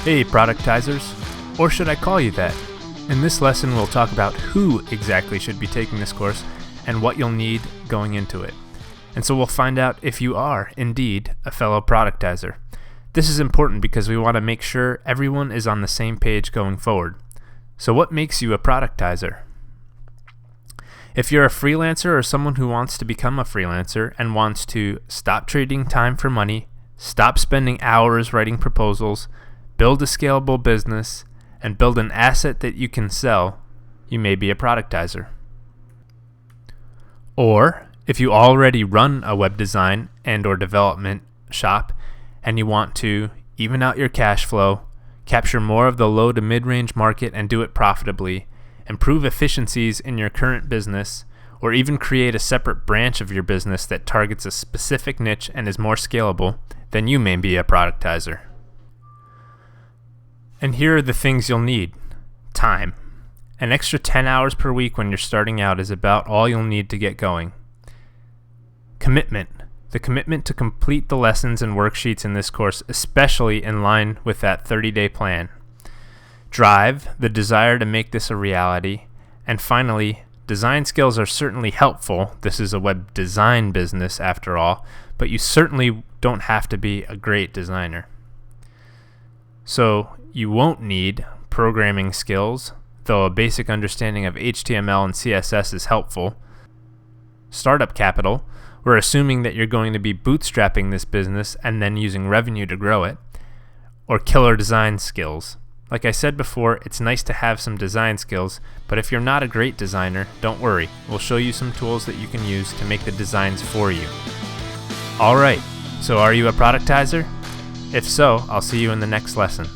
Hey Productizers, or should I call you that? In this lesson we'll talk about who exactly should be taking this course and what you'll need going into it. And so we'll find out if you are indeed a fellow Productizer. This is important because we want to make sure everyone is on the same page going forward. So what makes you a Productizer? If you're a freelancer or someone who wants to become a freelancer and wants to stop trading time for money, stop spending hours writing proposals, build a scalable business, and build an asset that you can sell, you may be a Productizer. Or, if you already run a web design and or development shop and you want to even out your cash flow, capture more of the low to mid-range market and do it profitably, improve efficiencies in your current business, or even create a separate branch of your business that targets a specific niche and is more scalable, then you may be a Productizer. And here are the things you'll need. Time. An extra 10 hours per week when you're starting out is about all you'll need to get going. Commitment. The commitment to complete the lessons and worksheets in this course, especially in line with that 30-day plan. Drive. The desire to make this a reality. And finally, design skills are certainly helpful. This is a web design business after all, but you certainly don't have to be a great designer. So you won't need programming skills, though a basic understanding of HTML and CSS is helpful. Startup capital. We're assuming that you're going to be bootstrapping this business and then using revenue to grow it. Or killer design skills. Like I said before, it's nice to have some design skills, but if you're not a great designer, don't worry. We'll show you some tools that you can use to make the designs for you. Alright, so are you a Productizer? If so, I'll see you in the next lesson.